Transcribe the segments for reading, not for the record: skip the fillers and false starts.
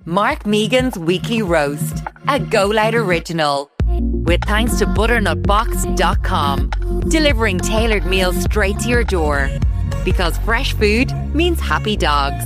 Mark Megan's Weekly Roast, a GoLoud original. With thanks to butternutbox.com, delivering tailored meals straight to your door. Because fresh food means happy dogs.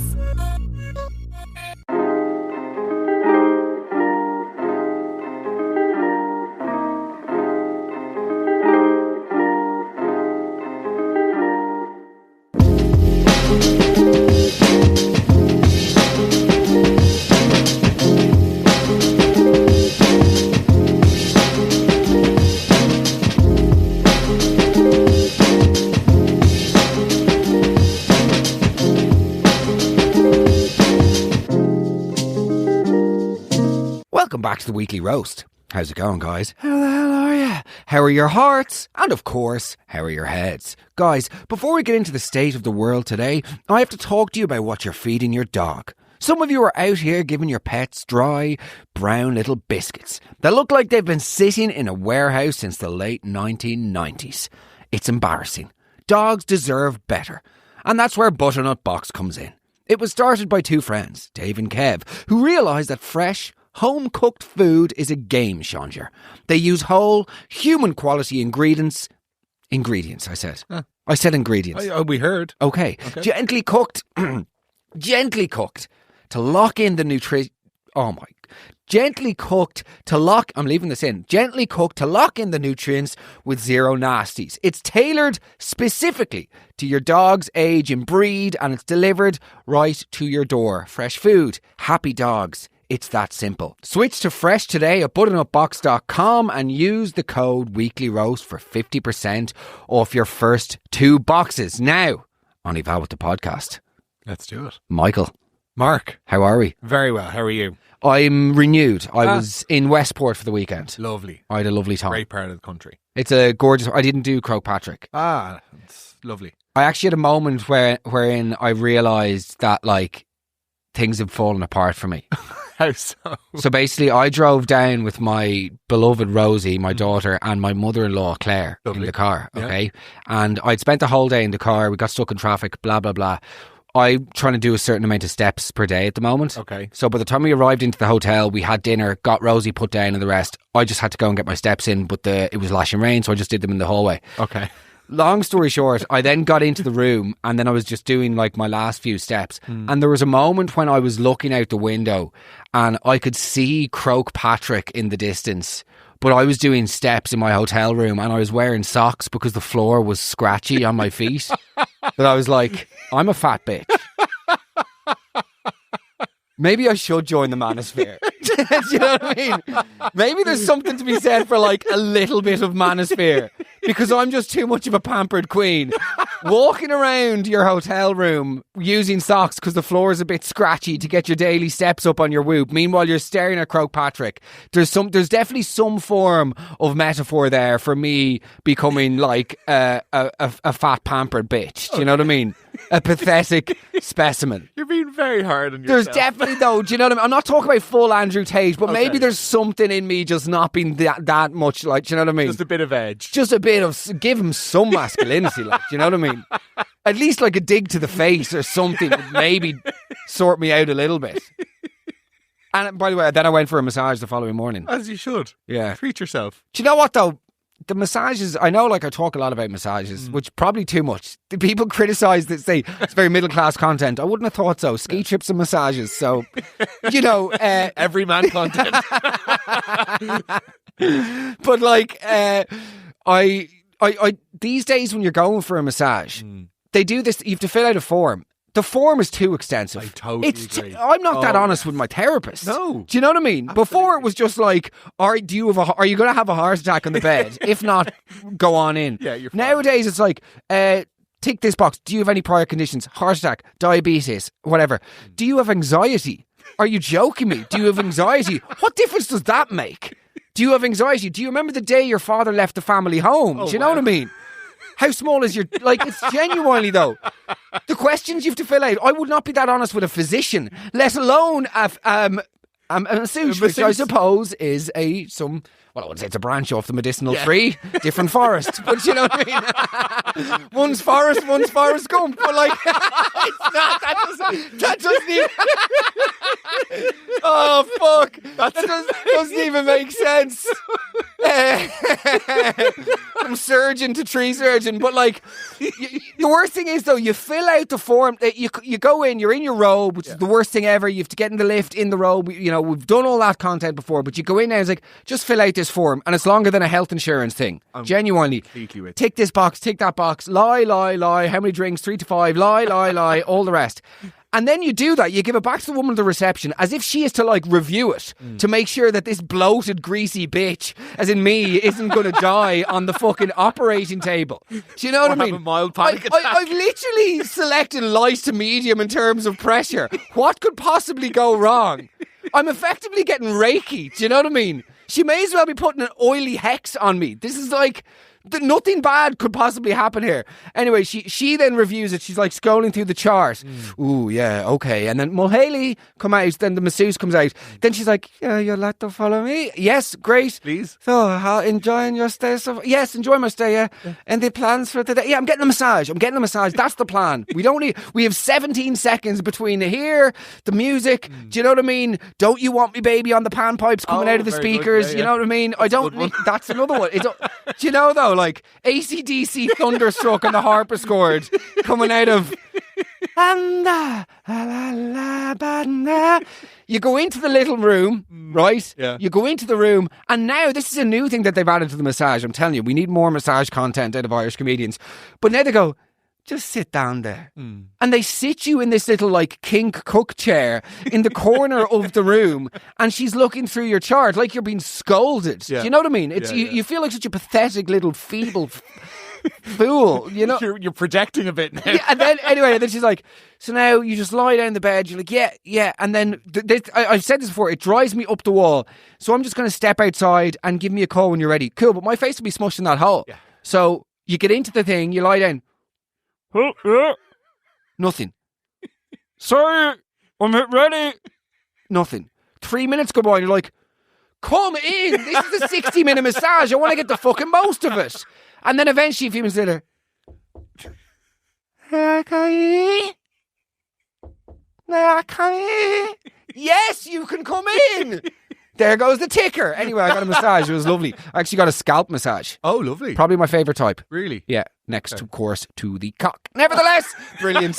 Welcome back to the Weekly Roast. How's it going, guys? How the hell are you? How are your hearts? And of course, how are your heads? Guys, before we get into the state of the world today, I have to talk to you about what you're feeding your dog. Some of you are out here giving your pets dry, brown little biscuits that look like they've been sitting in a warehouse since the late 1990s. It's embarrassing. Dogs deserve better. And that's where Butternut Box comes in. It was started by two friends, Dave and Kev, who realised that fresh, home-cooked food is a game changer. They use whole, human-quality ingredients. Ingredients, I said. I said ingredients. We heard. Okay. Gently cooked. Gently cooked to lock in the nutrition. Oh my. Gently cooked to lock. I'm leaving this in. Gently cooked to lock in the nutrients with zero nasties. It's tailored specifically to your dog's age and breed, and it's delivered right to your door. Fresh food. Happy dogs. It's that simple. Switch to fresh today at butternutbox.com and use the code WeeklyRoast for 50% off your first 2 boxes. Now, on Eval with the podcast. Let's do it. Michael. Mark. How are we? Very well. How are you? I'm renewed. I was in Westport for the weekend. Lovely. I had a lovely time. Great part of the country. It's a gorgeous... I didn't do Croagh Patrick. It's lovely. I actually had a moment wherein I realised that, like, things had fallen apart for me. How so? So basically, I drove down with my beloved Rosie, my daughter, and my mother-in-law, Claire, in the car, okay? Yeah. And I'd spent the whole day in the car. We got stuck in traffic, blah, blah, blah. I'm trying to do a certain amount of steps per day at the moment. Okay. So by the time we arrived into the hotel, we had dinner, got Rosie put down and the rest. I just had to go and get my steps in, but it was lashing rain, so I just did them in the hallway. Okay. Long story short, I then got into the room and then I was just doing like my last few steps. And there was a moment when I was looking out the window and I could see Croagh Patrick in the distance. But I was doing steps in my hotel room and I was wearing socks because the floor was scratchy on my feet. But I was like, I'm a fat bitch. Maybe I should join the manosphere. Do you know what I mean? Maybe there's something to be said for like a little bit of manosphere. Because I'm just too much of a pampered queen. Walking around your hotel room using socks because the floor is a bit scratchy to get your daily steps up on your Whoop. Meanwhile, you're staring at Croagh Patrick. There's definitely some form of metaphor there for me becoming like a fat pampered bitch. Do you know what I mean? A pathetic specimen. You're being very hard on yourself. There's definitely, though, do you know what I mean? I'm not talking about full Andrew Tate, but maybe there's something in me just not being that much, like, do you know what I mean? Just a bit of edge. Just a bit of, give him some masculinity, like, do you know what I mean? At least like a dig to the face or something would maybe sort me out a little bit. And by the way, then I went for a massage the following morning. As you should. Yeah. Treat yourself. Do you know what, though? The massages, I know, like, I talk a lot about massages, which probably too much. The people criticise that, say, it's very middle-class content. I wouldn't have thought so. Ski trips and massages. So, you know... every man content. But, like, I these days when you're going for a massage, they do this, you have to fill out a form. The form is too extensive. I totally agree. I'm not that honest with my therapist. No. Do you know what I mean? Absolutely. Before it was just like, are you going to have a heart attack on the bed? If not, go on in. Yeah, you're fine. Nowadays it's like, tick this box. Do you have any prior conditions? Heart attack, diabetes, whatever. Do you have anxiety? Are you joking me? Do you have anxiety? What difference does that make? Do you have anxiety? Do you remember the day your father left the family home? Do you know what I mean? How small is your... Like, it's genuinely, though. The questions you have to fill out, I would not be that honest with a physician, let alone A masseuse, which I suppose is I wouldn't say it's a branch off the medicinal tree, different forest, but you know what I mean? One's Forrest Gump, but like, it's not, that doesn't even, oh fuck, that doesn't even make sense. From surgeon to tree surgeon, but like, the worst thing is though, you fill out the form, you go in, you're in your robe, which is the worst thing ever, you have to get in the lift, in the robe, you know, we've done all that content before, but you go in now, it's like, just fill out this form, and it's longer than a health insurance thing. Genuinely. Tick this box, tick that box, lie, how many drinks, 3 to 5, lie, all the rest. And then you do that, you give it back to the woman at the reception as if she is to like review it to make sure that this bloated, greasy bitch, as in me, isn't going to die on the fucking operating table. Do you know what I mean? Have a mild panic attack. I've literally selected light to medium in terms of pressure. What could possibly go wrong? I'm effectively getting Reiki. Do you know what I mean? She may as well be putting an oily hex on me. This is like... Nothing bad could possibly happen here. Anyway, she then reviews it. She's like scrolling through the chart. Ooh, yeah, okay. And then Mulhaley come out. Then the masseuse comes out. Then she's like, yeah, you'd like to follow me? Yes, great. Please. So, how enjoying your stay? Yes, enjoy my stay, yeah. And the plans for today? Yeah, I'm getting a massage. That's the plan. We have 17 seconds between here, the music. Do you know what I mean? Don't you want me, baby, on the panpipes coming out of the speakers? Yeah. You know what I mean? That's another one. Do you know, though? Like AC/DC Thunderstruck and the harpsichord coming out of you go into the little room, right? Yeah. You go into the room, and now this is a new thing that they've added to the massage. I'm telling you, we need more massage content out of Irish comedians. But now they go, just sit down there. And they sit you in this little like kink cook chair in the corner of the room, and she's looking through your chart like you're being scolded. Yeah. Do you know what I mean? You feel like such a pathetic little feeble fool, you know? You're projecting a bit now. Yeah, and then she's like, so now you just lie down in the bed. You're like, yeah. And then I've said this before, it drives me up the wall. So I'm just going to step outside and give me a call when you're ready. Cool, but my face will be smushed in that hole. Yeah. So you get into the thing, you lie down. Nothing. Sorry, I'm ready. Nothing. 3 minutes go by and you're like, come in. This is a 60-minute massage. I want to get the fucking most of it. And then eventually a few minutes later, yes, you can come in. There goes the ticker. Anyway, I got a massage. It was lovely. I actually got a scalp massage. Oh, lovely. Probably my favourite type. Really? Yeah. Next, of course, to the cock. Nevertheless, brilliant.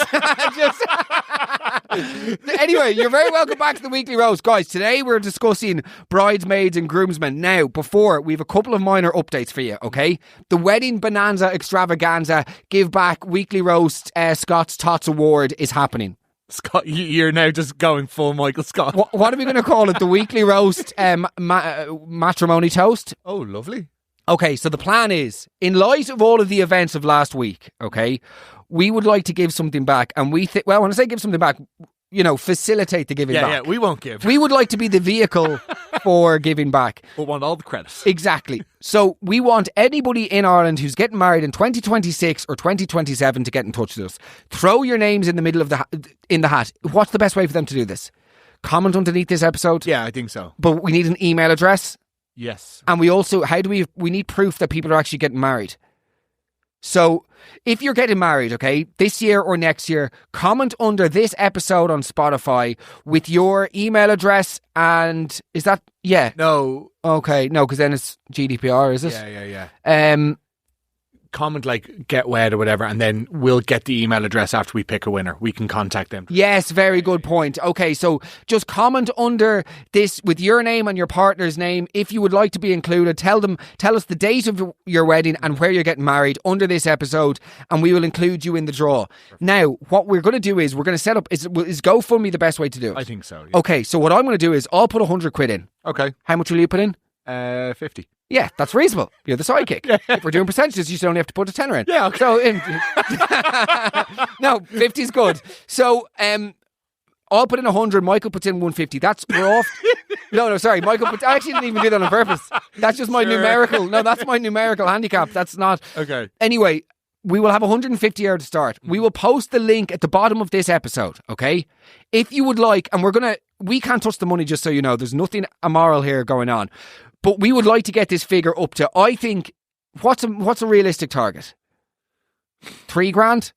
Anyway, you're very welcome back to the Weekly Roast. Guys, today we're discussing bridesmaids and groomsmen. Now, before, we have a couple of minor updates for you, okay? The Wedding Bonanza Extravaganza Give Back Weekly Roast Scott's Tots Award is happening. Scott, you're now just going full Michael Scott. What are we going to call it? The Weekly Roast Matrimony Toast? Oh, lovely. Okay, so the plan is, in light of all of the events of last week, okay, we would like to give something back. And when I say give something back, you know, facilitate the giving back. Yeah, we won't give. We would like to be the vehicle for giving back. But want all the credit. Exactly. So we want anybody in Ireland who's getting married in 2026 or 2027 to get in touch with us. Throw your names in the middle of in the hat. What's the best way for them to do this? Comment underneath this episode? Yeah, I think so. But we need an email address. Yes. And we also, we need proof that people are actually getting married. So if you're getting married, okay, this year or next year, comment under this episode on Spotify with your email address and is that, yeah. No. Okay, no, because then it's GDPR, is it? Yeah. Comment like get wed or whatever, and then we'll get the email address after we pick a winner. We can contact them. Yes, very good point. Okay, so just comment under this with your name and your partner's name if you would like to be included. Tell us the date of your wedding and where you're getting married under this episode, and we will include you in the draw. Now, what we're going to do is we're going to set up is GoFundMe the best way to do it? I think so. Yeah. Okay, so what I'm going to do is I'll put 100 quid in. Okay. How much will you put in? 50. Yeah, that's reasonable. You're the sidekick. Yeah. If we're doing percentages, you only have to put a tenner in. Yeah, okay. So, no, 50 is good. So, I'll put in 100. Michael puts in 150. We're off. No, sorry. Michael I actually didn't even do that on purpose. That's just my numerical. No, that's my numerical handicap. That's not. Okay. Anyway, we will have 150 to start. We will post the link at the bottom of this episode, okay? If you would like, and we're going to we can't touch the money, just so you know. There's nothing immoral here going on. But we would like to get this figure up to, I think, what's a realistic target? 3 grand?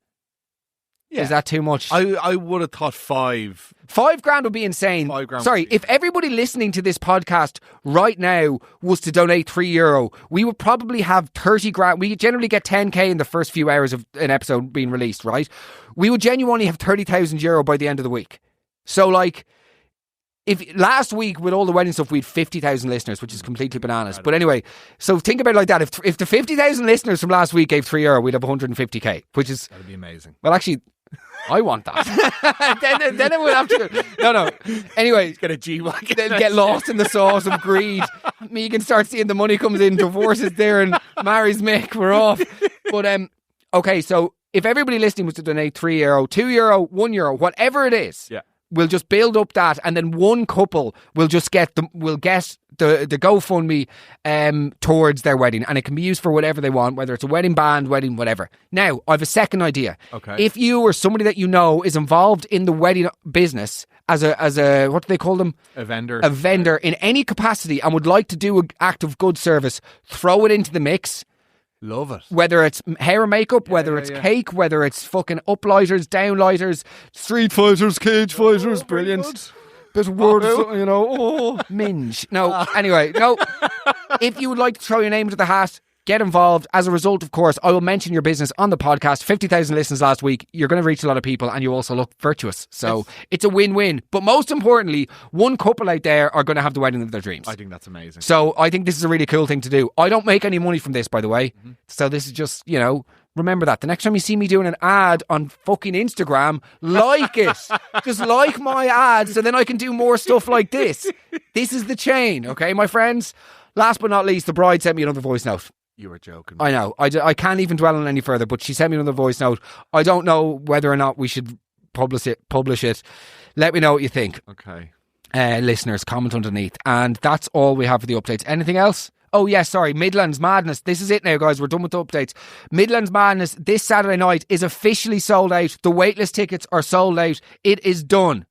Yeah. Is that too much? I would have thought 5. 5 grand would be insane. 5 grand. Sorry, if everybody listening to this podcast right now was to donate €3, we would probably have 30 grand. We generally get 10k in the first few hours of an episode being released, right? We would genuinely have €30,000 by the end of the week. So, like, if last week with all the wedding stuff, we had 50,000 listeners, which is completely bananas. But anyway, so think about it like that. If the 50,000 listeners from last week gave €3, we'd have 150k, which is... That'd be amazing. Well, actually... I want that. then it would have to... No. Anyway. Get a G-Wagon. Then get lost in the sauce of greed. Megan starts seeing the money comes in, divorces there and marries Mick. We're off. But, okay, so if everybody listening was to donate €3, €2, €1, whatever it is... Yeah. We'll just build up that, and then one couple will just get the GoFundMe towards their wedding, and it can be used for whatever they want, whether it's a wedding band, wedding, whatever. Now, I have a second idea. Okay. If you or somebody that you know is involved in the wedding business as a what do they call them? A vendor. A vendor in any capacity, and would like to do an act of good service, throw it into the mix. Love it. Whether it's hair and makeup, whether it's cake, whether it's fucking uplighters, downlighters, street fighters, cage fighters, brilliant. Bit of words, you know, minge. No, anyway, no. If you would like to throw your name into the hat, get involved. As a result, of course, I will mention your business on the podcast. 50,000 listens last week. You're going to reach a lot of people, and you also look virtuous. So It's a win-win. But most importantly, one couple out there are going to have the wedding of their dreams. I think that's amazing. So I think this is a really cool thing to do. I don't make any money from this, by the way. Mm-hmm. So this is just, you know, remember that. The next time you see me doing an ad on fucking Instagram, like it. Just like my ad, so then I can do more stuff like this. This is the chain, okay, my friends? Last but not least, the bride sent me another voice note. You were joking. I know. I can't even dwell on any further, but she sent me another voice note. I don't know whether or not we should publish it. Let me know what you think. Okay. Listeners, comment underneath. And that's all we have for the updates. Anything else? Oh, yes, sorry. Midlands Madness. This is it now, guys. We're done with the updates. Midlands Madness this Saturday night is officially sold out. The waitlist tickets are sold out. It is done.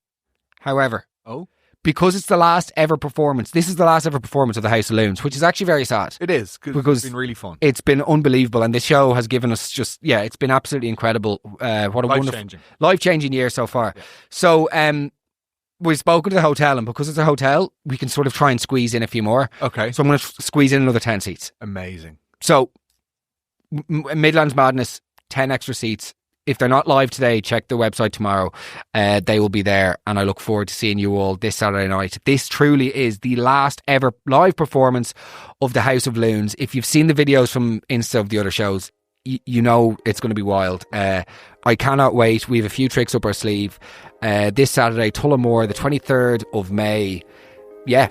However... Oh? Because it's the last ever performance. This is the last ever performance of the House of Loons, which is actually very sad. It is, because it's been really fun. It's been unbelievable, and the show has given us it's been absolutely incredible. What a wonderful, life-changing year so far. Yeah. So, we've spoken to the hotel, and because it's a hotel, we can sort of try and squeeze in a few more. Okay. So I'm going to squeeze in another 10 seats. Amazing. So, Midlands Madness, 10 extra seats. If they're not live today, check the website tomorrow. They will be there, and I look forward to seeing you all this Saturday night. This truly is the last ever live performance of the House of Loons. If you've seen the videos from Insta of the other shows, you know it's going to be wild. I cannot wait. We have a few tricks up our sleeve. This Saturday, Tullamore, the 23rd of May. Yeah,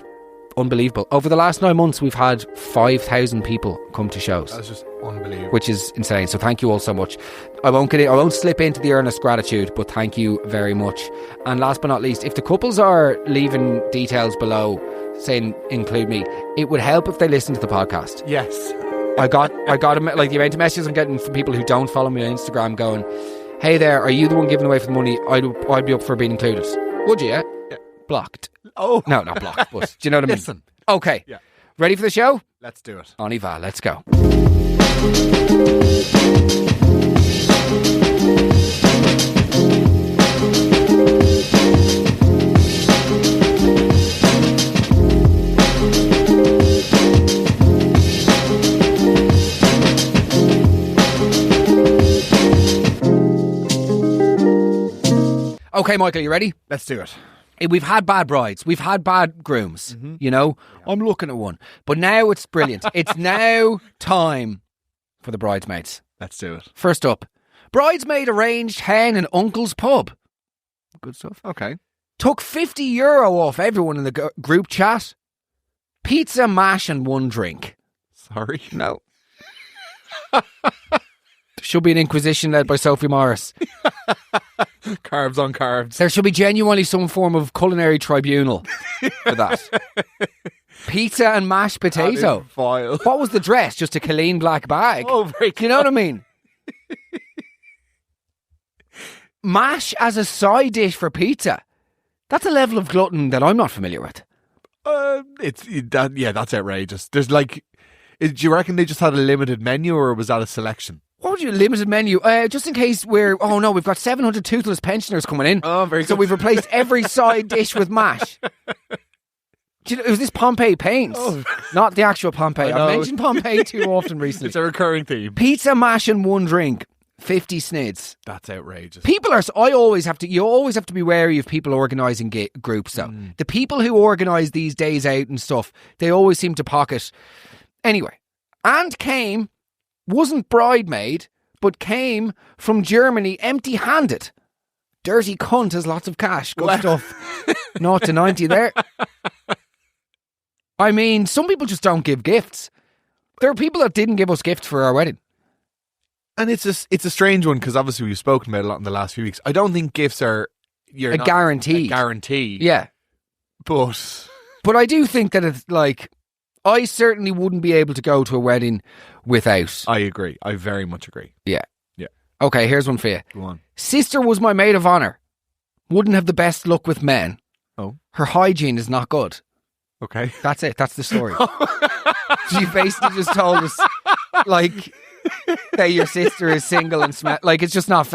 unbelievable. Over the last 9 months, we've had 5,000 people come to shows. That's just unbelievable. Which is insane. So thank you all so much. I won't slip into the earnest gratitude, but thank you very much. And last but not least, if the couples are leaving details below saying include me, it would help if they listen to the podcast. Yes. I got like the amount of messages I'm getting from people who don't follow me on Instagram going, hey there, are you the one giving away for the money? I'd be up for being included. Would you? Yeah. Blocked. Oh. No, not blocked, but do you know what I mean? Listen. Okay. Yeah. Ready for the show? Let's do it. On y va, let's go. Okay, Michael, you ready? Let's do it. We've had bad brides. We've had bad grooms, you know. Yeah. I'm looking at one. But now it's brilliant. It's now time for the bridesmaids. Let's do it. First up, bridesmaid arranged hen in uncle's pub. Good stuff. Okay. Took €50 off everyone in the group chat. Pizza, mash and one drink. Sorry. No. Should be an inquisition led by Sophie Morris. Carbs on carbs. There should be genuinely some form of culinary tribunal for that. Pizza and mashed potato. Vile. What was the dress? Just a Colleen black bag? Oh, very good. You know what I mean? Mash as a side dish for pizza. That's a level of glutton that I'm not familiar with. That's outrageous. There's like, do you reckon they just had a limited menu, or was that a selection? What would you limited menu? Just in case we've got 700 toothless pensioners coming in. Oh, very good. So we've replaced every side dish with mash. Do you know, it was this Pompeii Paints, not the actual Pompeii. I've mentioned Pompeii too often recently. It's a recurring theme. Pizza, mash, and one drink. 50 snids. That's outrageous. You always have to be wary of people organising groups though. The people who organise these days out and stuff, they always seem to pocket. Anyway, and wasn't bridemaid, but came from Germany empty-handed. Dirty cunt has lots of cash. Good stuff. 0 to 90 there. I mean, some people just don't give gifts. There are people that didn't give us gifts for our wedding. And it's a strange one, because obviously we've spoken about it a lot in the last few weeks. I don't think gifts are a guarantee. Yeah. But I do think that it's like, I certainly wouldn't be able to go to a wedding without. I agree. I very much agree. Yeah. Yeah. Okay, here's one for you. Go on. Sister was my maid of honour. Wouldn't have the best luck with men. Oh. Her hygiene is not good. Okay. That's it. That's the story. She basically just told us, like, that your sister is single and like, it's just not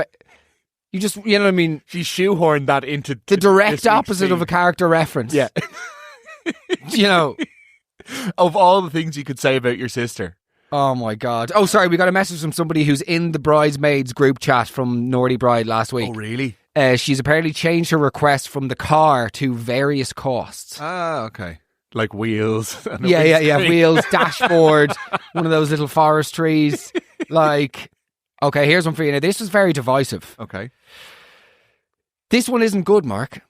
you know what I mean? She shoehorned that into the direct opposite of a character reference. Yeah. You know, of all the things you could say about your sister. Oh my God. Oh, sorry, we got a message from somebody who's in the Bridesmaids group chat from Naughty Bride last week. Oh, really? She's apparently changed her request from the car to various costs. Ah, okay. Like wheels. Yeah. Wheels, dashboard, one of those little forest trees. Like, okay, here's one for you. Now, this was very divisive. Okay. This one isn't good, Mark.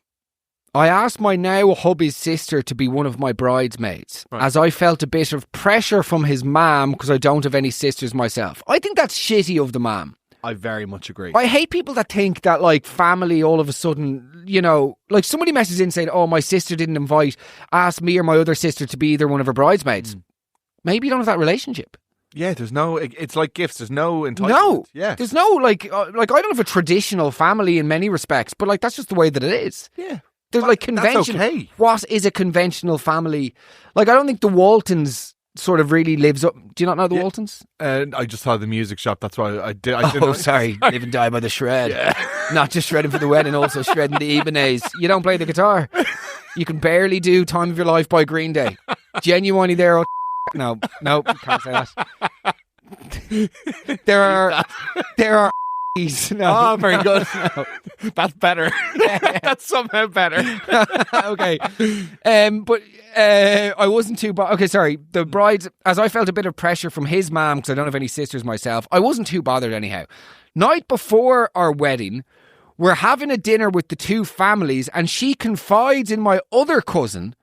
I asked my now hubby's sister to be one of my bridesmaids, as I felt a bit of pressure from his mum because I don't have any sisters myself. I think that's shitty of the mum. I very much agree. I hate people that think that, like, family all of a sudden, you know, like somebody messages in saying, oh, my sister didn't ask me or my other sister to be either one of her bridesmaids. Maybe you don't have that relationship. Yeah, it's like gifts. There's no entitlement. No. Yeah. There's no, like I don't have a traditional family in many respects, but, like, that's just the way that it is. Yeah. There's, like, convention. That's okay. What is a conventional family? Like, I don't think the Waltons sort of really lives up. Do you not know the Waltons? I just saw the music shop. That's why I did. Sorry. Live and die by the shred. Yeah. Not just shredding for the wedding, also shredding the Ibanez. You don't play the guitar. You can barely do Time of Your Life by Green Day. Genuinely there. No, you can't say that. There are No. Oh, very good. No. That's better. That's somehow better. Okay. But I wasn't too... okay, sorry. The bride, as I felt a bit of pressure from his mum, because I don't have any sisters myself, I wasn't too bothered anyhow. Night before our wedding, we're having a dinner with the two families, and she confides in my other cousin,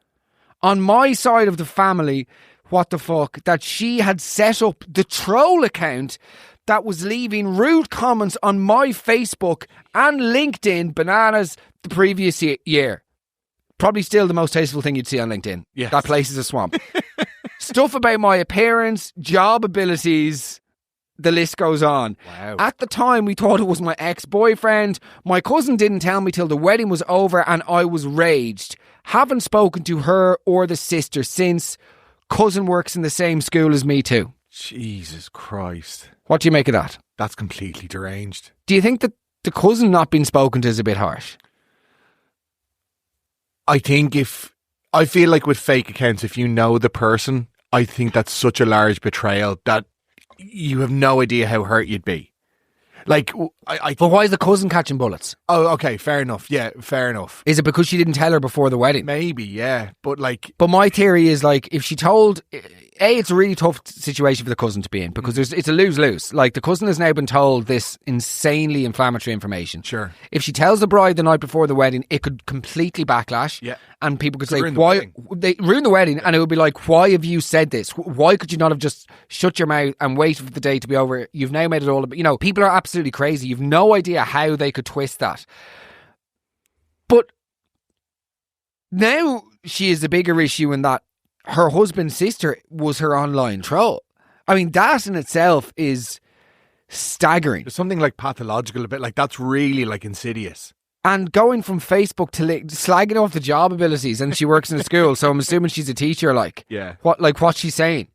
on my side of the family, what the fuck, that she had set up the troll account that was leaving rude comments on my Facebook and LinkedIn bananas the previous year. Probably still the most tasteful thing you'd see on LinkedIn. Yes. That place is a swamp. Stuff about my appearance, job abilities, the list goes on. Wow. At the time, we thought it was my ex-boyfriend. My cousin didn't tell me till the wedding was over and I was raged. Haven't spoken to her or the sister since. Cousin works in the same school as me too. Jesus Christ. What do you make of that? That's completely deranged. Do you think that the cousin not being spoken to is a bit harsh? I feel like with fake accounts, if you know the person, I think that's such a large betrayal that you have no idea how hurt you'd be. Like, but why is the cousin catching bullets? Oh, okay, fair enough. Yeah, fair enough. Is it because she didn't tell her before the wedding? Maybe, yeah. But my theory is, like, if she told... it's a really tough situation for the cousin to be in because it's a lose-lose. Like, the cousin has now been told this insanely inflammatory information. Sure. If she tells the bride the night before the wedding, it could completely backlash. Yeah. And people could say, why? They ruin the wedding, and it would be like, why have you said this? Why could you not have just shut your mouth and waited for the day to be over? You've now made it all... You know, people are absolutely crazy. You've no idea how they could twist that. But now she is the bigger issue in that her husband's sister was her online troll. I mean, that in itself is staggering. There's something like pathological, a bit like that's really like insidious. And going from Facebook to slagging off the job abilities, and she works in a school, so I'm assuming she's a teacher. Like, Yeah. What's she saying?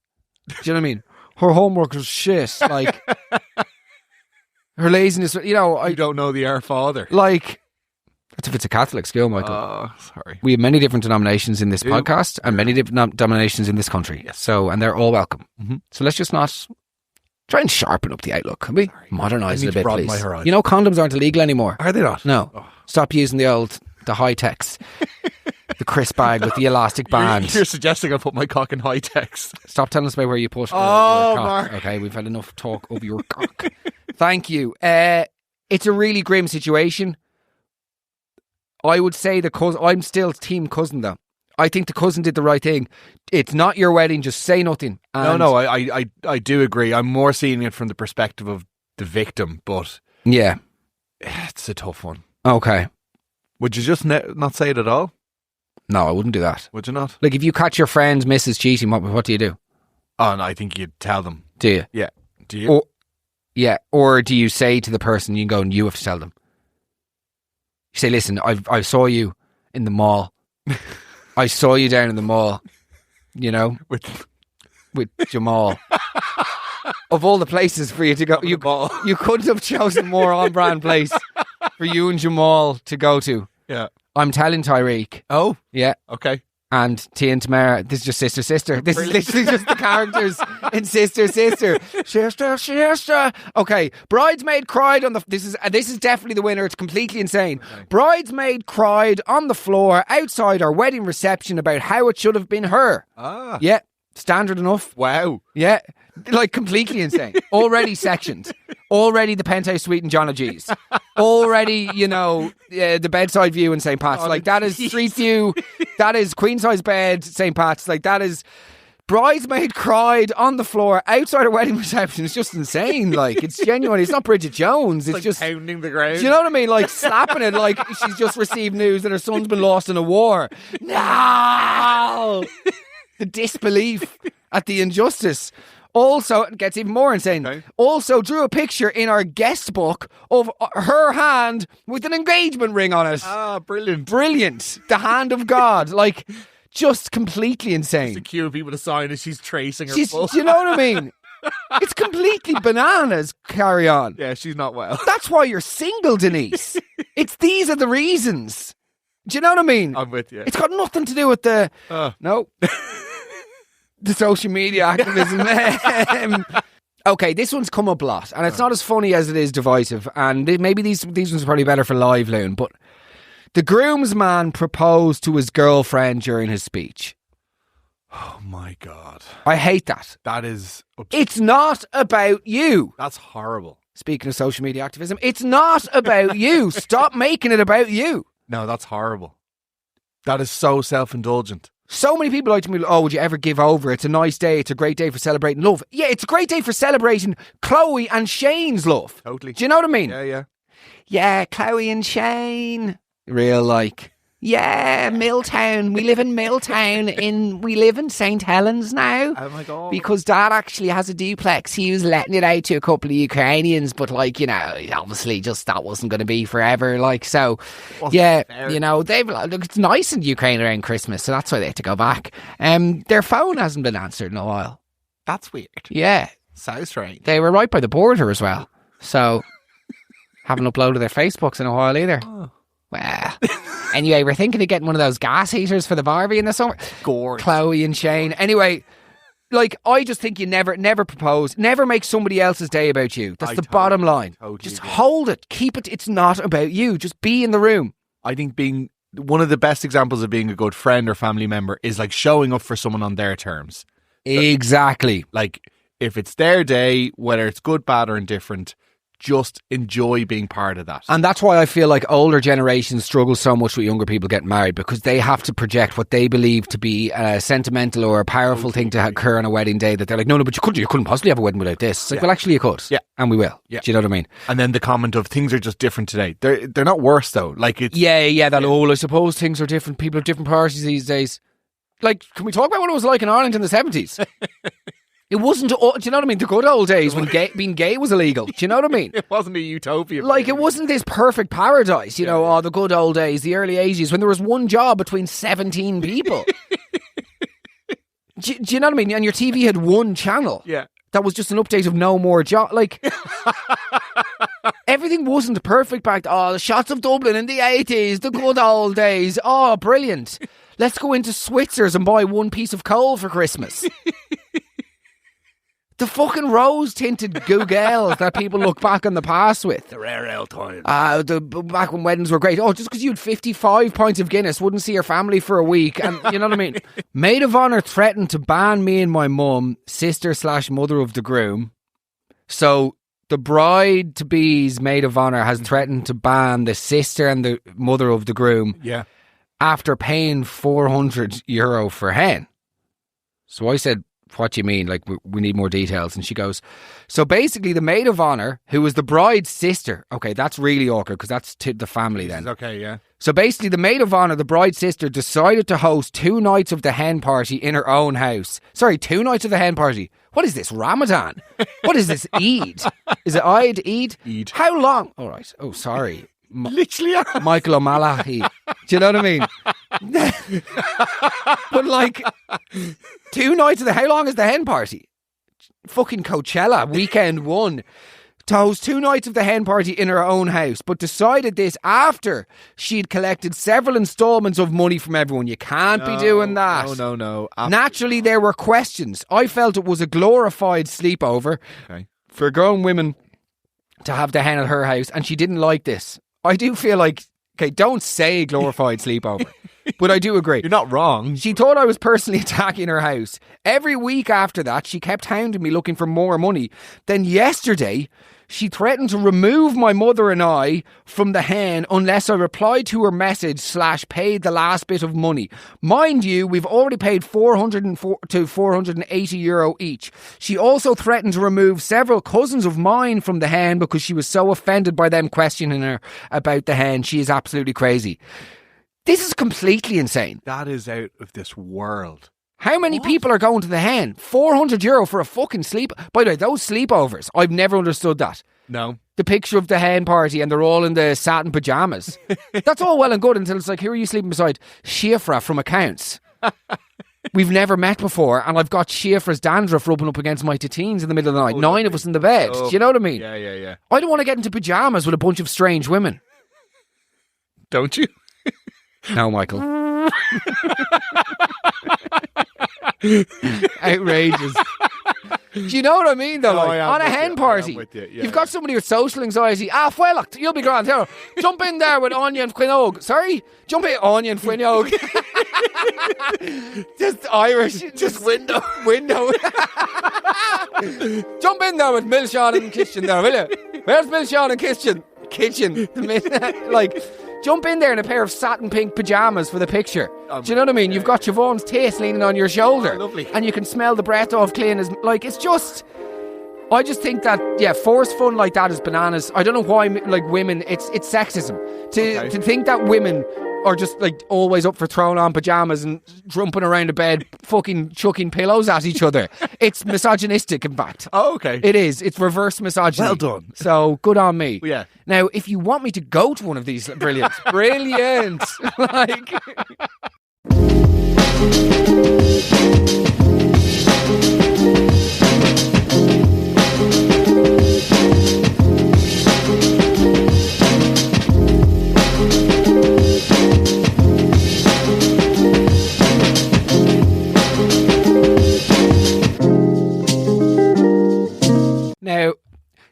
Do you know what I mean? Her homework was shit. Like, her laziness. You know, I don't know the Our Father. Like, that's if it's a Catholic school, Michael. Oh, sorry. We have many different denominations in this podcast, and many different denominations in this country. Yes. So, and they're all welcome. Mm-hmm. So let's just not try and sharpen up the outlook. Can we modernise it a bit, broaden please? my horizon. You know, condoms aren't illegal anymore. Are they not? No. Oh. Stop using the high-techs. The crisp bag with the elastic band. You're suggesting I put my cock in high text. Stop telling us about where you put your Oh, cock. Mark. Okay, we've had enough talk of your cock. Thank you. It's a really grim situation. I would say I'm still team cousin though. I think the cousin did the right thing. It's not your wedding, just say nothing. And No, I do agree. I'm more seeing it from the perspective of the victim, but yeah. it's a tough one. Okay. Would you just not say it at all? No, I wouldn't do that. Would you not? Like, if you catch your friend's missus cheating, what do you do? Oh, no, I think you'd tell them. Do you? Yeah. Do you? Or do you say to the person, you go and you have to tell them? You say, listen, I saw you in the mall. I saw you down in the mall, you know, with Jamal. Of all the places for you to go, you couldn't have chosen a more on-brand place for you and Jamal to go to. Yeah. I'm telling Tyreek. Oh? Yeah. Okay. And Tia and Tamara, this is just sister. This is literally just the characters in sister. Okay, Bridesmaid cried on the. This is definitely the winner. It's completely insane. Okay. Bridesmaid cried on the floor outside our wedding reception about how it should have been her. Ah. Yeah, standard enough. Wow. Yeah, like completely insane. Already sectioned. Already the penthouse suite in John O'Gee's. Already, you know, the bedside view in St. Pat's. Like, that is street view. That is queen size bed, St. Pat's. Like, that is. Bridesmaid cried on the floor outside a wedding reception. It's just insane. Like, it's genuine. It's not Bridget Jones. It's like just pounding the ground. Do you know what I mean? Like, slapping it like she's just received news that her son's been lost in a war. No! The disbelief at the injustice. Also, it gets even more insane. Okay. Also drew a picture in our guest book of her hand with an engagement ring on it. Ah, brilliant. Brilliant. The hand of God. Like, just completely insane. Just to cue people to sign as she's tracing her Do you know what I mean? It's completely bananas. Carry on. Yeah, she's not well. That's why you're single, Denise. These are the reasons. Do you know what I mean? I'm with you. It's got nothing to do with the... No. The social media activism. Okay, this one's come up a lot, and it's not as funny as it is divisive. And maybe these ones are probably better for live, Loon. But the groomsman proposed to his girlfriend during his speech. Oh my God! I hate that. That is. It's not about you. That's horrible. Speaking of social media activism, it's not about you. Stop making it about you. No, that's horrible. That is so self-indulgent. So many people like to me, oh, would you ever give over? It's a nice day. It's a great day for celebrating love. Yeah, it's a great day for celebrating Chloe and Shane's love. Totally. Do you know what I mean? Yeah. Yeah, Chloe and Shane. Real like. Yeah, Milltown. We live in Milltown. We live in St. Helens now. Oh my God. Because Dad actually has a duplex. He was letting it out to a couple of Ukrainians, but like, you know, obviously just that wasn't going to be forever. Like, so, yeah, fair. You know, look, it's nice in Ukraine around Christmas, so that's why they had to go back. Their phone hasn't been answered in a while. That's weird. Yeah. So strange. They were right by the border as well. So, haven't uploaded their Facebooks in a while either. Oh. Well, anyway, we're thinking of getting one of those gas heaters for the Barbie in the summer. Gorgeous. Chloe and Shane. Anyway, like, I just think you never propose. Never make somebody else's day about you. That's the bottom line. Just hold it. Keep it. It's not about you. Just be in the room. I think being one of the best examples of being a good friend or family member is like showing up for someone on their terms. Exactly. Like, if it's their day, whether it's good, bad or indifferent, just enjoy being part of that. And that's why I feel like older generations struggle so much with younger people getting married, because they have to project what they believe to be a sentimental or a powerful thing to occur on a wedding day, that they're like, no, but you couldn't possibly have a wedding without this. It's like, well, actually you could. Yeah. And we will. Yeah. Do you know what I mean? And then the comment of things are just different today. They're not worse though. Like, it's... I suppose things are different. People have different priorities these days. Like, can we talk about what it was like in Ireland in the 70s? It wasn't, do you know what I mean? The good old days when being gay was illegal. Do you know what I mean? It wasn't a utopia. Like, it wasn't this perfect paradise, you know, the good old days, the early 80s, when there was one job between 17 people. do you know what I mean? And your TV had one channel. Yeah. That was just an update of No More Job. Like, everything wasn't perfect back then. Oh, the shots of Dublin in the 80s, the good old days. Oh, brilliant. Let's go into Switzer's and buy one piece of coal for Christmas. The fucking rose-tinted Googles that people look back on the past with. The rare ale time. Back when weddings were great. Oh, just because you had 55 pints of Guinness, wouldn't see your family for a week. And you know what I mean? Maid of Honour threatened to ban me and my mum, sister/mother of the groom. So the bride-to-be's maid of honour has threatened to ban the sister and the mother of the groom. Yeah. After paying €400 for hen. So I said, what do you mean? Like, we need more details. And she goes, so basically the maid of honour, who was the bride's sister. Okay, that's really awkward because that's to the family then. Okay, yeah. So basically the maid of honour, the bride's sister, decided to host 2 nights of the hen party in her own house. Sorry, 2 nights of the hen party. What is this, Ramadan? What is this, Eid? Is it Eid? Eid. How long? All right. Oh, sorry. Literally. Michael O'Malley. Do you know what I mean? But like, 2 nights of how long is the hen party? Fucking Coachella, weekend 1. To host 2 nights of the hen party in her own house, but decided this after she'd collected several installments of money from everyone. You can't be doing that. No. Naturally, there were questions. I felt it was a glorified sleepover for grown women to have the hen at her house, and she didn't like this. I do feel like, okay, don't say glorified sleepover, but I do agree. You're not wrong. She thought I was personally attacking her house. Every week after that, she kept hounding me looking for more money. Then yesterday, she threatened to remove my mother and I from the hen unless I replied to her message / paid the last bit of money. Mind you, we've already paid €404 to €480 each. She also threatened to remove several cousins of mine from the hen because she was so offended by them questioning her about the hen. She is absolutely crazy. This is completely insane. That is out of this world. How many people are going to the hen? €400 for a fucking sleep. By the way, those sleepovers, I've never understood that. No. The picture of the hen party and they're all in the satin pyjamas. That's all well and good until it's like, who are you sleeping beside? Shifra from accounts. We've never met before and I've got Shifra's dandruff rubbing up against my teens in the middle of the night. 9 of us in the bed. Do you know what I mean? Yeah. I don't want to get into pyjamas with a bunch of strange women. Don't you? No, Michael. Outrageous. Do you know what I mean though? Like, on a hen party, you've got somebody with social anxiety. Well, you'll be grand. Here, jump in there with onion quinogue. Sorry? Jump in onion quinogue. Just Irish. Just window. Jump in there with Milshawn and Kitchen there, will you? Where's Milshawn and Kitchen? Like, jump in there in a pair of satin pink pyjamas for the picture. Do you know what I mean? You've got Siobhan's taste leaning on your shoulder. Lovely. And you can smell the breath off clean as... Like, it's just... I just think that, forced fun like that is bananas. I don't know why, like, women... It's sexism. To think that women are just, like, always up for throwing on pyjamas and jumping around the bed, fucking chucking pillows at each other. It's misogynistic, in fact. Oh, okay. It is. It's reverse misogyny. Well done. So, good on me. Well, yeah. Now, if you want me to go to one of these... Brilliant. Like... Now,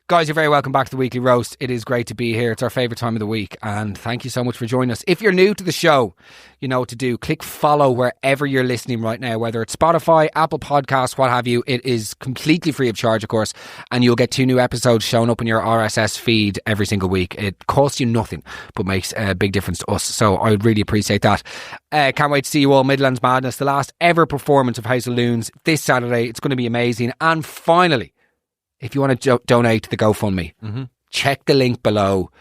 guys, you're very welcome back to the Weekly Roast. It is great to be here. It's our favourite time of the week, and thank you so much for joining us. If you're new to the show, you know what to do. Click follow wherever you're listening right now, whether it's Spotify, Apple Podcasts, what have you. It is completely free of charge, of course, and you'll get 2 new episodes showing up in your RSS feed every single week. It costs you nothing, but makes a big difference to us, so I would really appreciate that. Can't wait to see you all. Midlands Madness, the last ever performance of House of Loons this Saturday. It's going to be amazing. And finally, if you want to donate to the GoFundMe, check the link below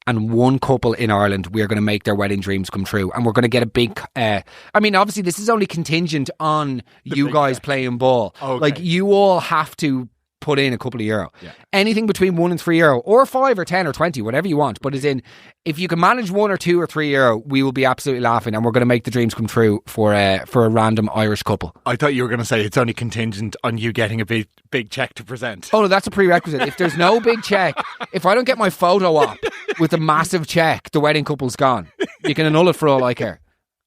and one couple in Ireland, we're going to make their wedding dreams come true. And we're going to get a big... I mean, obviously, this is only contingent on you guys playing ball. Okay. Like, you all have to put in a couple of euro. Yeah. Anything between €1 and €3, or 5 or 10 or 20, whatever you want. But as in, if you can manage €1 or €2 or €3, we will be absolutely laughing, and we're going to make the dreams come true for a random Irish couple. I thought you were going to say it's only contingent on you getting a big check to present. Oh no, that's a prerequisite. If there's no big check, if I don't get my photo op with a massive check, the wedding couple's gone. You can annul it for all I care.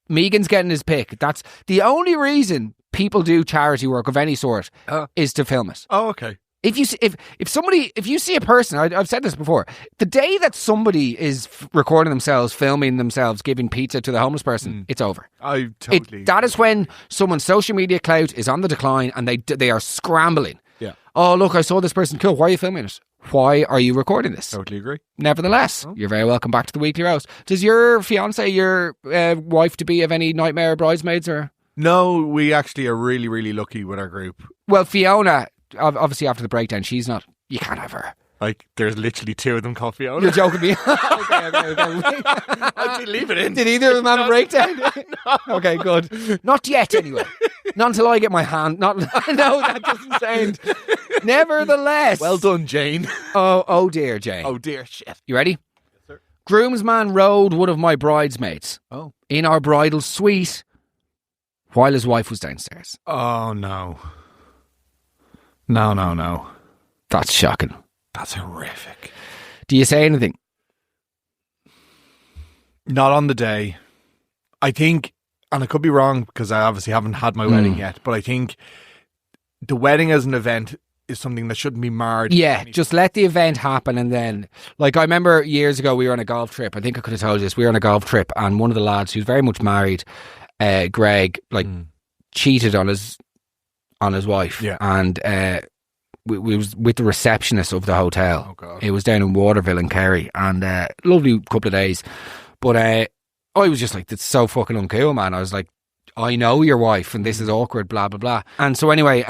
Megan's getting his pick. That's the only reason people do charity work of any sort, is to film it. Oh, okay. If you see a person, I've said this before, the day that somebody is recording themselves, filming themselves, giving pizza to the homeless person, it's over. I totally. That is when someone's social media clout is on the decline, and they are scrambling. Yeah. Oh, look, I saw this person. Cool. Why are you filming it? Why are you recording this? Totally agree. Nevertheless, you're very welcome back to the Weekly Roast. Does your fiance, your wife to be, have any nightmare bridesmaids or? No, we actually are really, really lucky with our group. Well, Fiona, obviously after the breakdown, she's not. You can't have her. Like, there's literally 2 of them called Fiona. You're joking me. okay. I'd leave it in. Did either of them have a breakdown? No. Okay, good. Not yet, anyway. Not until I get my hand. No, that doesn't sound. Nevertheless. Well done, Jane. Oh dear, Jane. Oh dear, shit. You ready? Yes, sir. Groomsman rode one of my bridesmaids in our bridal suite while his wife was downstairs. Oh, no. No. That's shocking. That's horrific. Do you say anything? Not on the day. I think, and I could be wrong because I obviously haven't had my wedding yet, but I think the wedding as an event is something that shouldn't be marred. Yeah, just let the event happen, and then, like, I remember years ago we were on a golf trip. I think I could have told you this. We were on a golf trip, and one of the lads who's very much married, Greg, cheated on his wife. Yeah. And we was with the receptionist of the hotel. Oh, God. It was down in Waterville in Kerry, and lovely couple of days. But I was just like, that's so fucking uncool, man. I was like, I know your wife, and this is awkward, blah, blah, blah. And so anyway,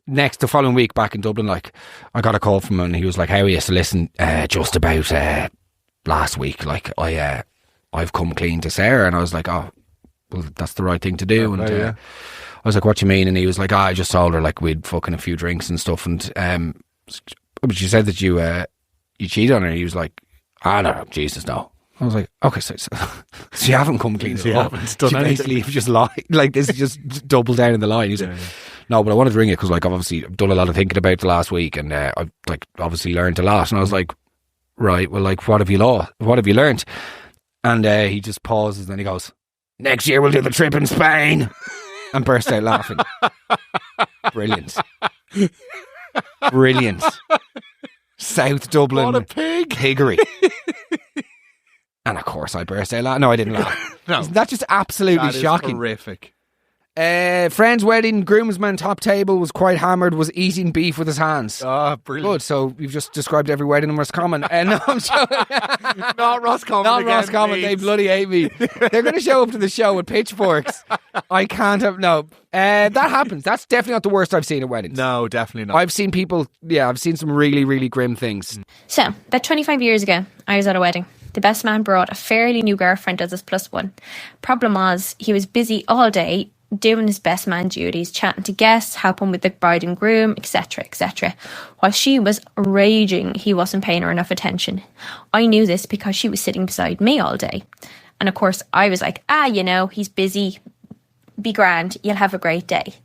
the following week back in Dublin, like, I got a call from him, and he was like, how are you? So listen, just about last week, like, I've come clean to Sarah. And I was like, oh, well, that's the right thing to do. And yeah. I was like, what do you mean? And he was like, I just told her, like, we'd fucking a few drinks and stuff. And but she said that you cheated on her. And he was like, no, Jesus, no. I was like, okay, so you haven't come clean. So you haven't done anything. Basically just lied. Like, this is just double down in the line. He's like, no, but I wanted to ring it because, like, I've obviously done a lot of thinking about the last week, and I've, like, obviously learned a lot. And I was like, right, well, like, what have you learned? And he just pauses, and then he goes, next year we'll do the trip in Spain. And burst out laughing. Brilliant. South Dublin. What a pig. Piggery. And of course I burst out laughing. No, I didn't laugh. No. Isn't that just absolutely shocking? Horrific. Friend's wedding, groomsman top table was quite hammered, was eating beef with his hands. Oh, brilliant. Good, so you've just described every wedding in Roscommon. No, I'm joking. Not Roscommon. Not again, Roscommon, please. they bloody hate me. They're going to show up to the show with pitchforks. I can't have, no. That happens. That's definitely not the worst I've seen at weddings. No, definitely not. I've seen people, I've seen some really, really grim things. So, about 25 years ago, I was at a wedding. The best man brought a fairly new girlfriend as his plus one. Problem was, he was busy all day doing his best man duties, chatting to guests, helping with the bride and groom, etc, etc. While she was raging he wasn't paying her enough attention. I knew this because she was sitting beside me all day. And of course, I was like, he's busy. Be grand, you'll have a great day.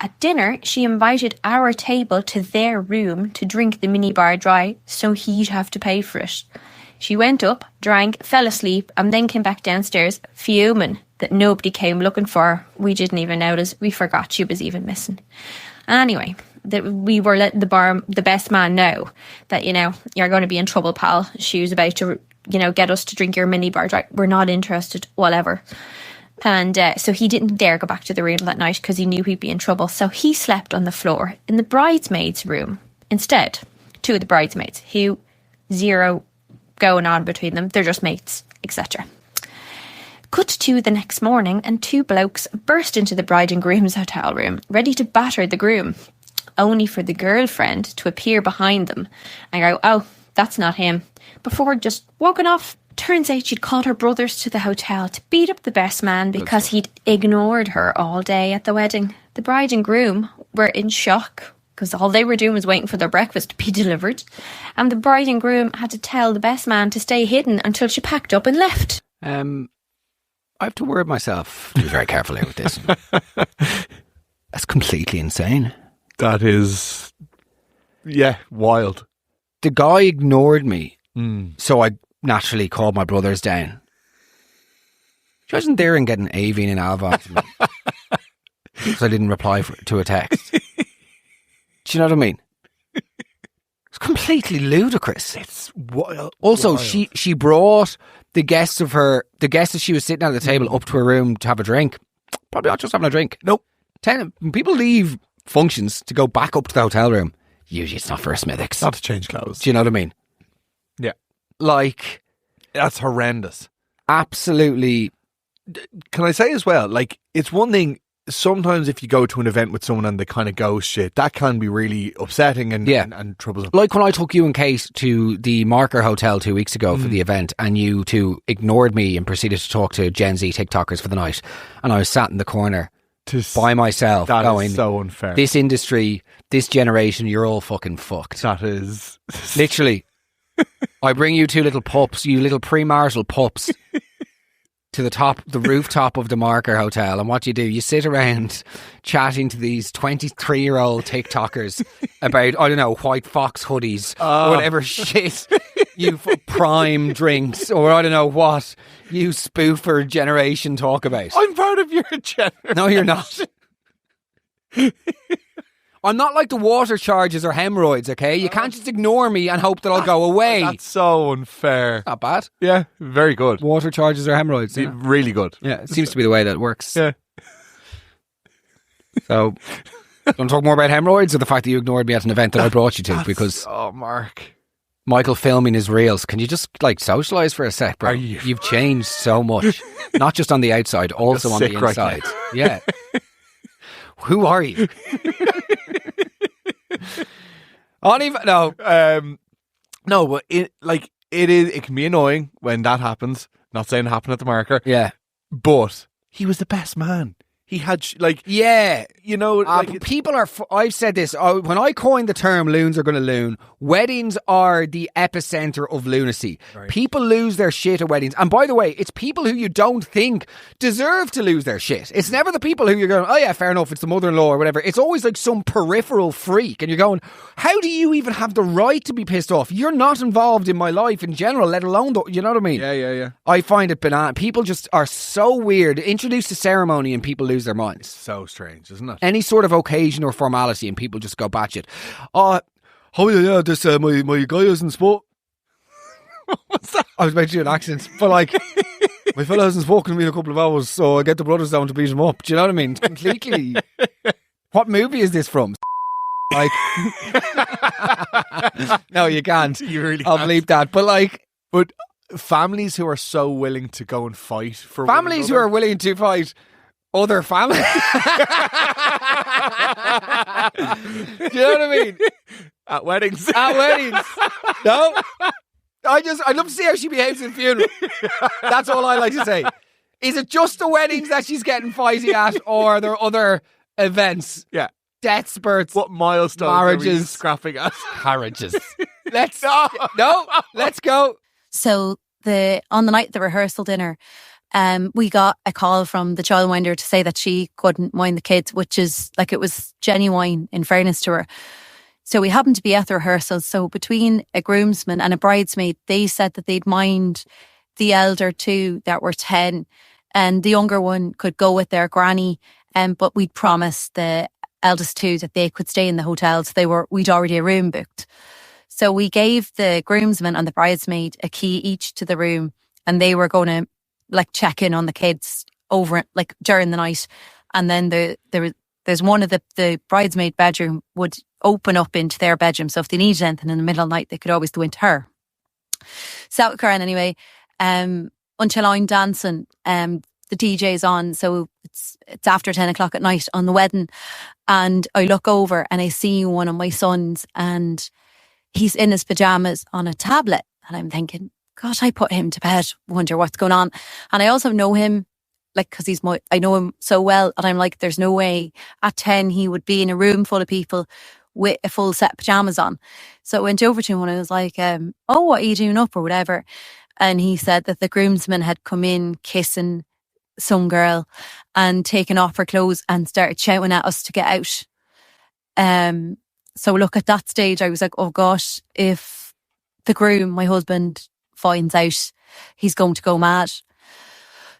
At dinner, she invited our table to their room to drink the minibar dry, so he'd have to pay for it. She went up, drank, fell asleep, and then came back downstairs fuming that nobody came looking for her. We didn't even notice. We forgot she was even missing. Anyway, we were letting the best man know that, you're going to be in trouble, pal. She was about to, get us to drink your minibar dry. We're not interested, whatever. And so he didn't dare go back to the room that night because he knew he'd be in trouble. So he slept on the floor in the bridesmaids' room instead. 2 of the bridesmaids who zero going on between them. They're just mates, etc. Cut to the next morning and 2 blokes burst into the bride and groom's hotel room, ready to batter the groom, only for the girlfriend to appear behind them and go, that's not him. Before just walking off, turns out she'd called her brothers to the hotel to beat up the best man because he'd ignored her all day at the wedding. The bride and groom were in shock because all they were doing was waiting for their breakfast to be delivered. And the bride and groom had to tell the best man to stay hidden until she packed up and left. I have to word myself to be very careful here with this. That's completely insane. That is, wild. The guy ignored me, so I naturally called my brothers down. She wasn't there and getting Avine and Alvon to me because I didn't reply to a text. Do you know what I mean? It's completely ludicrous. It's wild. Also, wild. she brought the guests that she was sitting at the table up to her room to have a drink. Probably not just having a drink. Nope. When people leave functions to go back up to the hotel room, usually it's not for a Smithwick's. Not to change clothes. Do you know what I mean? Yeah. Like, that's horrendous. Absolutely. Can I say as well, like, it's one thing, sometimes if you go to an event with someone and they kind of go shit, that can be really upsetting and troublesome. Like when I took you and Kate to the Marker Hotel 2 weeks ago for the event, and you two ignored me and proceeded to talk to Gen Z TikTokers for the night, and I was sat in the corner by myself going, is so unfair. This industry, this generation, you're all fucking fucked. That is... Literally. I bring you two little pups, you little premarital pups, to the rooftop of the Marker Hotel, and what do? You sit around chatting to these 23-year-old TikTokers about, I don't know, white fox hoodies or whatever shit you prime drinks, or I don't know what you spoofer generation talk about. I'm part of your generation. No, you're not. I'm not like the water charges or hemorrhoids, okay? You can't just ignore me and hope that I'll go away. That's so unfair. Not bad. Yeah, very good. Water charges or hemorrhoids. Yeah. Really good. Yeah, it seems to be the way that it works. Yeah. So, do you want to talk more about hemorrhoids or the fact that you ignored me at an event that I brought you to? Because Mark. Michael filming his reels. Can you just socialise for a sec, bro? You've changed so much. Not just on the outside, also on the inside. Right, yeah. Who are you? No, but it can be annoying when that happens. Not saying it happened at the Marker. Yeah. But he was the best man. He had, people are, I've said this, when I coined the term loons are going to loon, weddings are the epicenter of lunacy. Right. People lose their shit at weddings. And by the way, it's people who you don't think deserve to lose their shit. It's never the people who you're going, oh yeah, fair enough, it's the mother-in-law or whatever. It's always like some peripheral freak. And you're going, how do you even have the right to be pissed off? You're not involved in my life in general, let alone, you know what I mean? Yeah. I find it banana. People just are so weird. Introduce a ceremony and people lose their minds. So strange, isn't it? Any sort of occasion or formality and people just go batshit. This my guy isn't sport. What's that? I was about to do an accent, but my fella hasn't spoken to me in a couple of hours, so I get the brothers down to beat him up. Do you know what I mean? It's completely. What movie is this from? No, you can't. You really I'll can't. believe that. But families who are so willing to go and fight for families who are willing to fight other families. Do you know what I mean? At weddings. No. I'd love to see how she behaves in funeral. That's all I like to say. Is it just the weddings that she's getting fighty at, or are there other events? Yeah. Death spurts. What milestones marriages, are we scrapping at? Marriages. Let's go. So on the night of the rehearsal dinner, we got a call from the childminder to say that she couldn't mind the kids, which is it was genuine in fairness to her. So we happened to be at the rehearsal. So between a groomsman and a bridesmaid, they said that they'd mind the elder two that were 10, and the younger one could go with their granny. But we'd promised the eldest two that they could stay in the hotel. So we'd already a room booked. So we gave the groomsman and the bridesmaid a key each to the room, and they were going to check in on the kids over during the night. And then there's one of the bridesmaid bedroom would open up into their bedroom. So if they needed anything in the middle of the night, they could always go into her. So that was Karen anyway. Until I'm dancing, the DJ's on. So it's after 10 o'clock at night on the wedding. And I look over and I see one of my sons, and he's in his pajamas on a tablet. And I'm thinking, God, I put him to bed. Wonder what's going on. And I also know him, like, because I know him so well. And I'm like, there's no way at 10 he would be in a room full of people with a full set of pajamas on. So I went over to him and I was like, oh, what are you doing up or whatever? And he said that the groomsmen had come in kissing some girl and taken off her clothes and started shouting at us to get out. So look, at that stage, I was like, oh gosh, if the groom, my husband, finds out, he's going to go mad.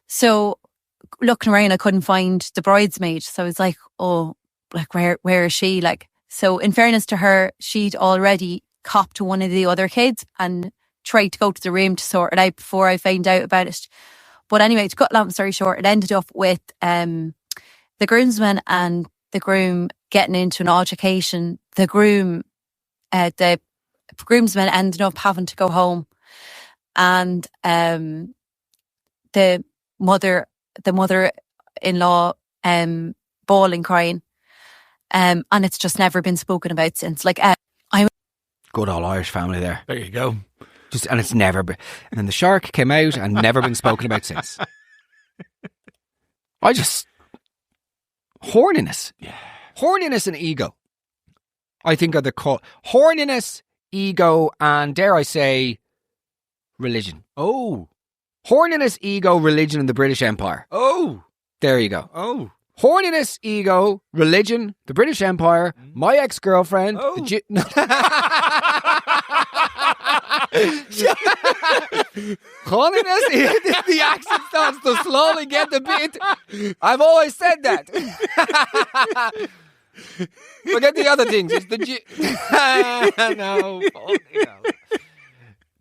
So looking around, I couldn't find the bridesmaid. So I was like, oh, like where is she? Like, so in fairness to her, she'd already copped to one of the other kids and tried to go to the room to sort it out before I found out about it. But anyway, to cut a long story short, it ended up with the groomsmen and the groom getting into an altercation. The groomsmen ended up having to go home, and the mother-in-law bawling, crying, and it's just never been spoken about since. Like, I'm Good old Irish family there. There you go. And it's never been. And then the shark came out and never been spoken about since. Horniness. Yeah. Horniness and ego, I think, are the horniness, ego, and dare I say, religion. Oh. Horniness, ego, religion, and the British Empire. Oh. There you go. Oh. Horniness, ego, religion, the British Empire, my ex-girlfriend, Oh. Horniness, the accent starts to slowly get a bit. I've always said that. Forget the other things. It's the no.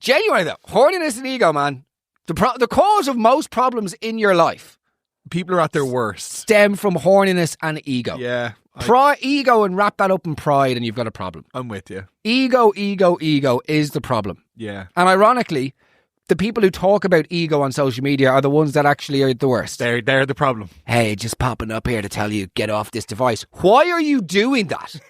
Genuinely though, horniness and ego, man. The cause of most problems in your life, People are at their worst. stem from horniness and ego. Yeah. Ego, and wrap that up in pride, and you've got a problem. I'm with you. Ego is the problem. Yeah. And ironically, the people who talk about ego on social media are the ones that actually are the worst. They're the problem. Hey, just popping up here to tell you, get off this device. Why are you doing that?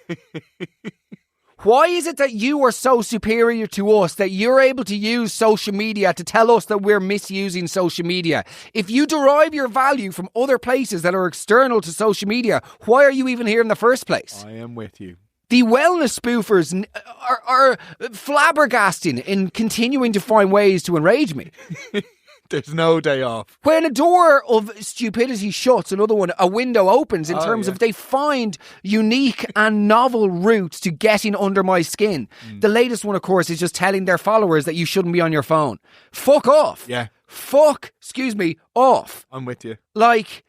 Why is it that you are so superior to us that you're able to use social media to tell us that we're misusing social media? If you derive your value from other places that are external to social media, why are you even here in the first place? I am with you. The wellness spoofers are flabbergasting in continuing to find ways to enrage me. There's no day off. When a door of stupidity shuts, a window opens in terms of they find unique and novel routes to getting under my skin. The latest one, of course, is just telling their followers that you shouldn't be on your phone. Fuck off. Yeah. Off. I'm with you. Like,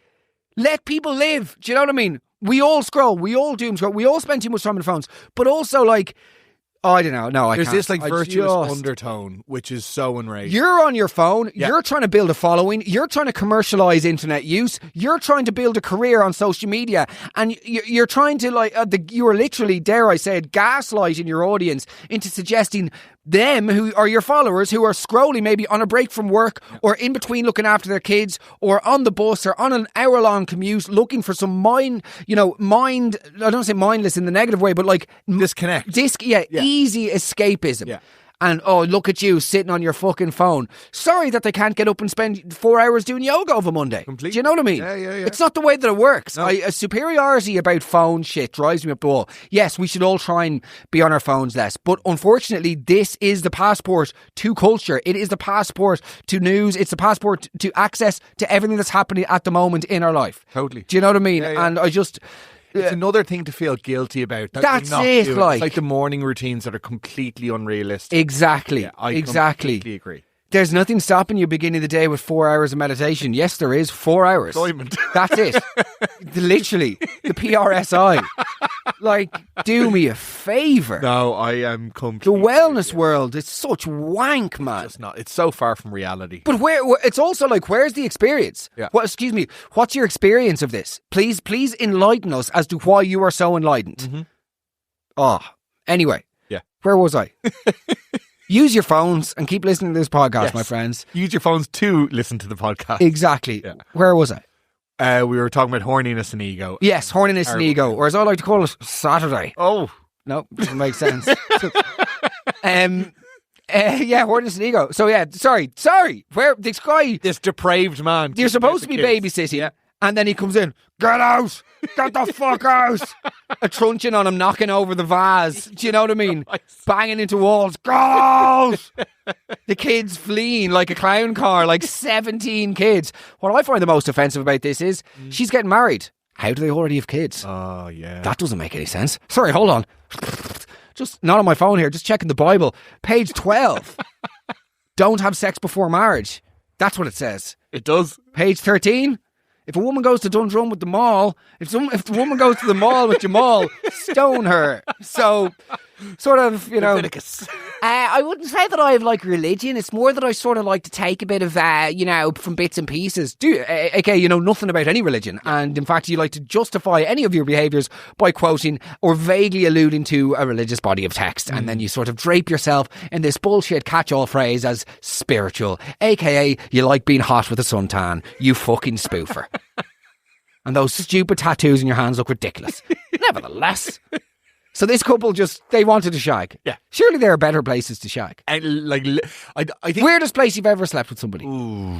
let people live. Do you know what I mean? We all scroll. We all doom scroll. We all spend too much time on the phones. But also, like, I don't know. No, I There's can't. this like I virtuous just- undertone, which is so enraging. You're on your phone. Yeah. You're trying to build a following. You're trying to commercialize internet use. You're trying to build a career on social media, and you're trying to you are literally, dare I say it, gaslighting your audience into suggesting them, who are your followers, who are scrolling maybe on a break from work or in between looking after their kids or on the bus or on an hour-long commute looking for some mind, I don't say mindless in the negative way, but like Disconnect. easy escapism. Yeah. And, oh, look at you sitting on your fucking phone. Sorry that they can't get up and spend 4 hours doing yoga over Monday. Completely. Do you know what I mean? Yeah. It's not the way that it works. No. A superiority about phone shit drives me up the wall. Yes, we should all try and be on our phones less. But unfortunately, this is the passport to culture. It is the passport to news. It's the passport to access to everything that's happening at the moment in our life. Totally. Do you know what I mean? Yeah. And I just... It's another thing to feel guilty about. That's you're not it, doing. like- It's like the morning routines that are completely unrealistic. Exactly. Yeah, I exactly. completely agree. There's nothing stopping you beginning the day with 4 hours of meditation. Yes, there is. 4 hours. Employment. That's it. Literally. The PRSI. Like, do me a favour. No, I am The completely... wellness world is such wank, man. It's not. It's so far from reality. But it's also like, where's the experience? Yeah. What's your experience of this? Please enlighten us as to why you are so enlightened. Mm-hmm. Anyway. Yeah. Where was I? Use your phones and keep listening to this podcast, Yes. my friends. Use your phones to listen to the podcast. Exactly. Yeah. Where was I? We were talking about horniness and ego. Yes, horniness and ego, or as I like to call it, Saturday. Oh, No, doesn't make sense. Yeah, horniness and ego. So yeah, sorry. Where this guy, This depraved man. you're supposed to be babysitting, and then he comes in. Get out! Get the fuck out! A truncheon on him, knocking over the vase. Do you know what I mean? Banging into walls. Go! The kids fleeing like a clown car, like 17 kids. What I find the most offensive about this is she's getting married. How do they already have kids? Oh, yeah. That doesn't make any sense. Sorry, hold on. Just not on my phone here, just checking the Bible. Page 12. Don't have sex before marriage. That's what it says. It does. Page 13. If a woman goes to Dundrum with the mall, if the woman goes to the mall with Jamal, stone her. So, sort of, you know. Leviticus. I wouldn't say that I have like religion. It's more that I sort of like to take a bit of, from bits and pieces. Okay, you know nothing about any religion. And in fact, you like to justify any of your behaviours by quoting or vaguely alluding to a religious body of text. And then you sort of drape yourself in this bullshit catch-all phrase as spiritual. AKA, you like being hot with a suntan. You fucking spoofer. And those stupid tattoos in your hands look ridiculous. Nevertheless. So this couple they wanted to shag. Yeah. Surely there are better places to shag. And I think... Weirdest place you've ever slept with somebody? Ooh.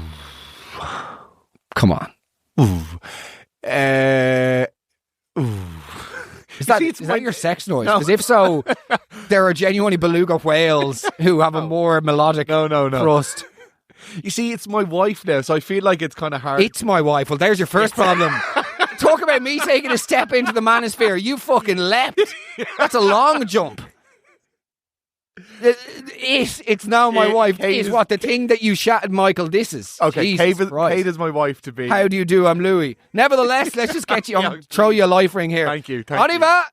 Come on. Ooh. Is that your sex noise? No. Because if so, there are genuinely beluga whales who have a more melodic thrust. You see, it's my wife now, so I feel like it's kind of hard. It's my wife. Well, there's your first problem. Talk about me taking a step into the manosphere. You fucking leapt. That's a long jump. It's now my wife. Is what the thing that you shattered, Michael. This is okay. Jesus Kate is my wife to be. How do you do? I'm Louis. Nevertheless, let's just get you. Throw you a life ring here. Thank you. Arriva.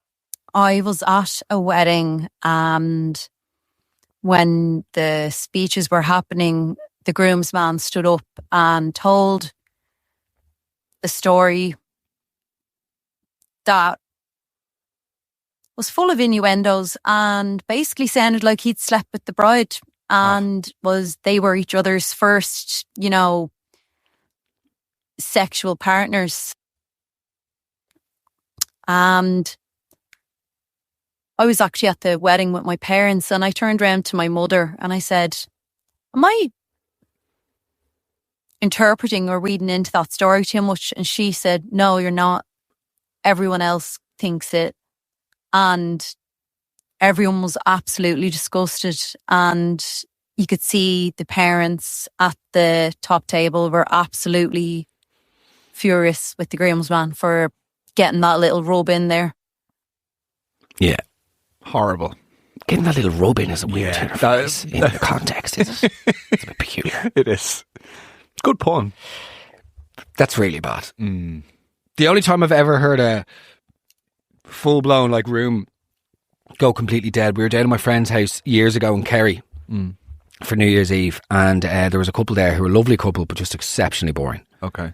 I was at a wedding, and when the speeches were happening, the groomsman stood up and told the story that was full of innuendos and basically sounded like he'd slept with the bride and they were each other's first, sexual partners. And I was actually at the wedding with my parents, and I turned around to my mother and I said, am I interpreting or reading into that story too much? And she said, no, you're not. Everyone else thinks it. And everyone was absolutely disgusted. And you could see the parents at the top table were absolutely furious with the groomsman for getting that little rub in there. Yeah. Horrible. Getting that little rub in is a weird interface in the context. It's a bit peculiar. It is. Good pun. That's really bad. The only time I've ever heard a full-blown room go completely dead, we were down at my friend's house years ago in Kerry for New Year's Eve, and there was a couple there who were a lovely couple but just exceptionally boring. Okay.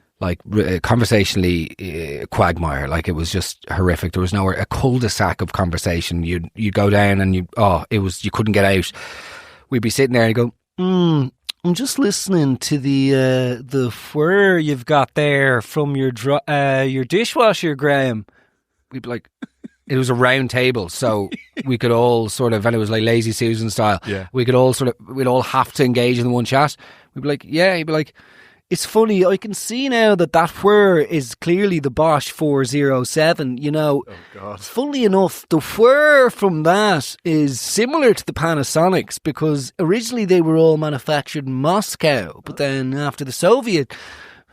Conversationally quagmire. It was just horrific. There was nowhere, a cul-de-sac of conversation. You'd go down and you couldn't get out. We'd be sitting there and you go, I'm just listening to the whir you've got there from your dishwasher, Graham. We'd be like, it was a round table, so we could all sort of, and it was like Lazy Susan style. Yeah. We could all we'd all have to engage in the one chat. We'd be like, yeah. He'd be like, it's funny, I can see now that whir is clearly the Bosch 407, Oh, God. Funnily enough, the whir from that is similar to the Panasonics because originally they were all manufactured in Moscow, but then after the Soviet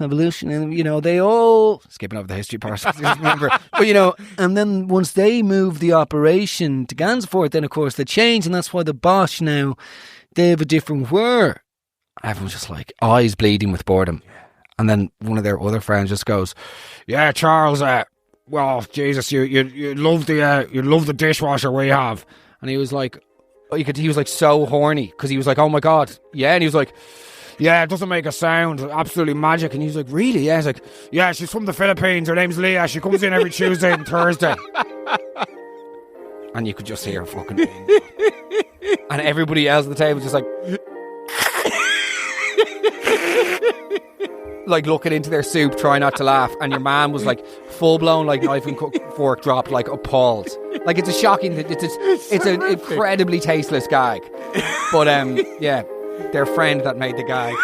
evolution, and they all, skipping over the history part, remember, but and then once they moved the operation to Gansevoort, then of course they changed, and that's why the Bosch now, they have a different whir. Everyone's just eyes bleeding with boredom. And then one of their other friends just goes, yeah, Charles, well, Jesus, you love the dishwasher we have. And he was like, he was so horny because he was like, oh my God, yeah. And he was like, yeah, it doesn't make a sound, absolutely magic. And he was like, really? Yeah. He's like, yeah, she's from the Philippines, her name's Leah, she comes in every Tuesday and Thursday. And you could just hear her fucking and everybody else at the table just like looking into their soup, trying not to laugh, and your man was like full blown, like knife and fork dropped, like appalled. Like it's a shocking, it's an incredibly tasteless gag. But yeah, their friend that made the gag,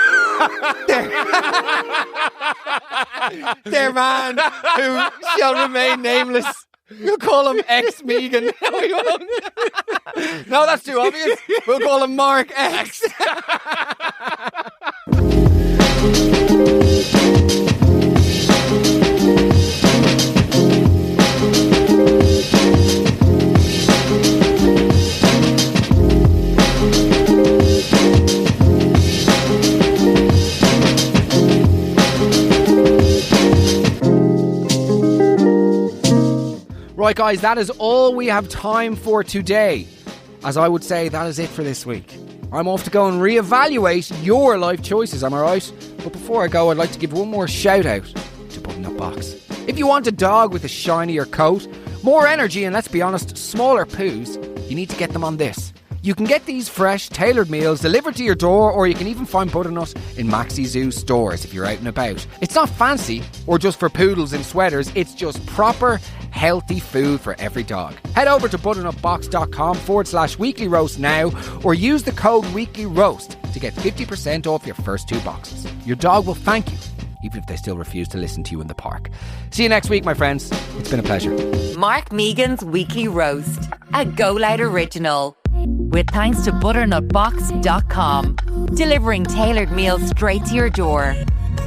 their man who shall remain nameless. We'll call him X Megan. No, we won't. No, that's too obvious. We'll call him Mark X. Right, guys, that is all we have time for today. As I would say, that is it for this week. I'm off to go and reevaluate your life choices, am I right? But before I go, I'd like to give one more shout out to Button Up Box. If you want a dog with a shinier coat, more energy, and let's be honest, smaller poos, you need to get them on this. You can get these fresh, tailored meals delivered to your door, or you can even find Butternut in Maxi Zoo stores if you're out and about. It's not fancy or just for poodles in sweaters, it's just proper, healthy food for every dog. Head over to butternutbox.com/weekly roast now, or use the code weekly roast to get 50% off your first 2 boxes. Your dog will thank you, even if they still refuse to listen to you in the park. See you next week, my friends. It's been a pleasure. Mark Megan's Weekly Roast, a GoLoud original. With thanks to butternutbox.com, delivering tailored meals straight to your door.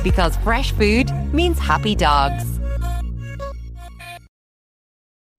Because fresh food means happy dogs.